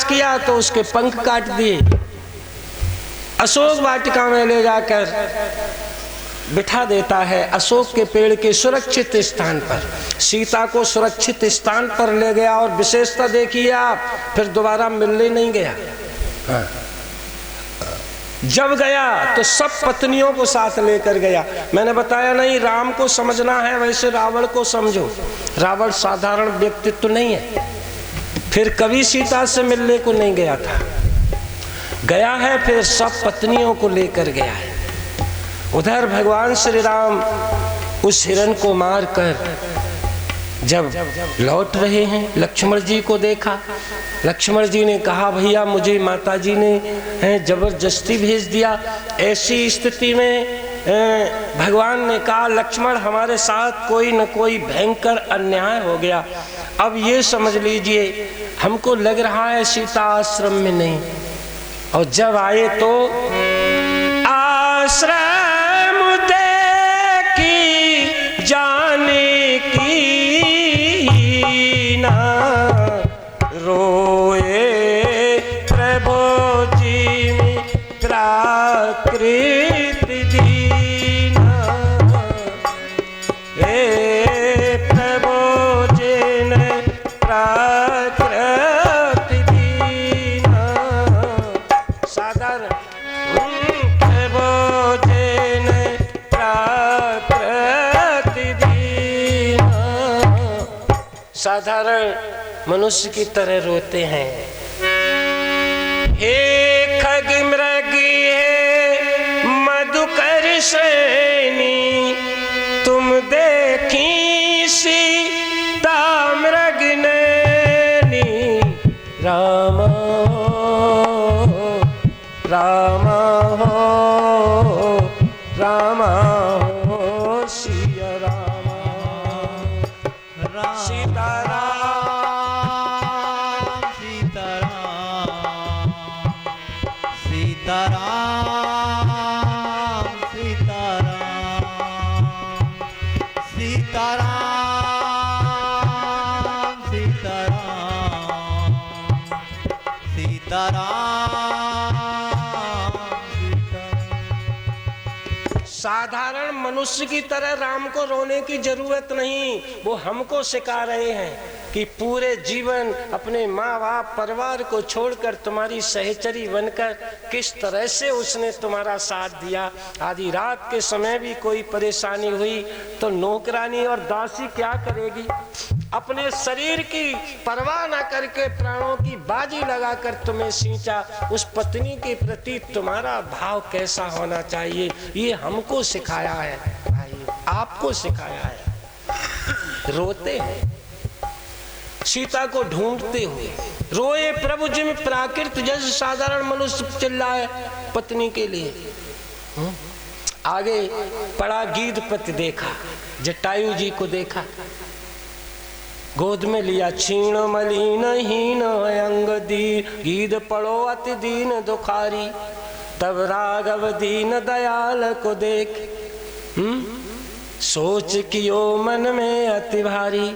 किया तो उसके पंख काट दिए, अशोक वाटिका में ले जाकर बिठा देता है, अशोक के पेड़ के सुरक्षित स्थान पर। सीता को सुरक्षित स्थान पर ले गया और विशेषता देखिए आप, फिर दोबारा मिलने नहीं गया। हाँ। जब गया तो सब पत्नियों को साथ लेकर गया। मैंने बताया नहीं, राम को समझना है वैसे रावण को समझो। रावण साधारण व्यक्तित्व नहीं है, फिर कभी सीता से मिलने को नहीं गया था, गया है फिर सब पत्नियों को लेकर गया है। उधर भगवान श्री राम उस हिरण को मारकर जब लौट रहे हैं, लक्ष्मण जी को देखा। लक्ष्मण जी ने कहा भैया मुझे माता जी ने जबरदस्ती भेज दिया। ऐसी स्थिति में भगवान ने कहा लक्ष्मण हमारे साथ कोई न कोई भयंकर अन्याय हो गया, अब ये समझ लीजिए हमको लग रहा है सीता आश्रम में नहीं, और जब आए तो आश्रम देखी जाने की ना रोए प्रभु जी प्राकृत दीना, हे प्रभु जी ने प्राकृत दीना। साधारण प्रभु जी ने प्राकृत दीना, साधारण मनुष्य की तरह रोते हैं। हे खग मृग हे मधुकर श्रेणी, तुम देखी सीता मृग नैनी, राम राम हो राम हो सिया राम, सीताराम सीताराम सीताराम सीताराम सीताराम सीताराम सीताराम। साधारण मनुष्य की तरह राम को रोने की जरूरत नहीं, वो हमको सिखा रहे हैं कि पूरे जीवन अपने माँ बाप परिवार को छोड़कर तुम्हारी सहचरी बनकर किस तरह से उसने तुम्हारा साथ दिया। आधी रात के समय भी कोई परेशानी हुई तो नौकरानी और दासी क्या करेगी, अपने शरीर की परवाह न करके प्राणों की बाजी लगाकर तुम्हें सींचा। उस पत्नी के प्रति तुम्हारा भाव कैसा होना चाहिए, ये हमको सिखाया है भाई, आपको सिखाया है। रोते हैं सीता को ढूंढते हुए, रोए प्रभु जिम प्राकृत जैसे साधारण मनुष्य चिल्लाए पत्नी के लिए। आगे पड़ा गीधपति देखा, जटायु जी को देखा, गोद में लिया क्षीण मलिन हीन अंग दी, गीध पड़ो अति दीन दुखारी, तब राघव दीन दयाल को देख सोच कियो मन में अति भारी,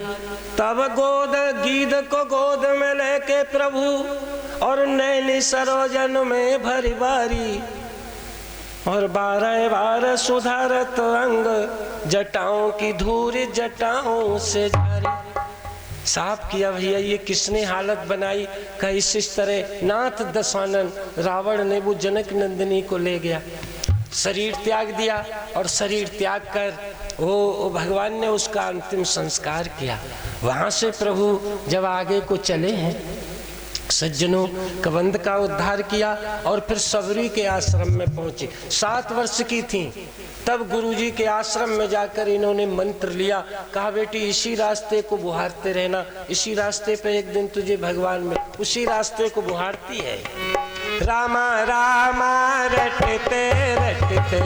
तब गोद गीध को गोद में लेके प्रभु और नैनी सरोजन में भरी बारी, और बारह बार सुधारत अंग जटाओं की धूरी जटाओं से जारी। साफ किया भैया ये किसने हालत बनाई, का इस तरह नाथ दशानन रावण ने वो जनक नंदिनी को ले गया, शरीर त्याग दिया, और शरीर त्याग कर वो भगवान ने उसका अंतिम संस्कार किया। वहां से प्रभु जब आगे को चले हैं, सज्जनों कबंध का उद्धार किया और फिर सबरी के आश्रम में पहुंचे। 7 वर्ष की थी तब गुरुजी के आश्रम में जाकर इन्होंने मंत्र लिया, कहा बेटी इसी रास्ते को बुहारते रहना, इसी रास्ते पे एक दिन तुझे भगवान में, उसी रास्ते को बुहारती है। रामा रामा रटते रटते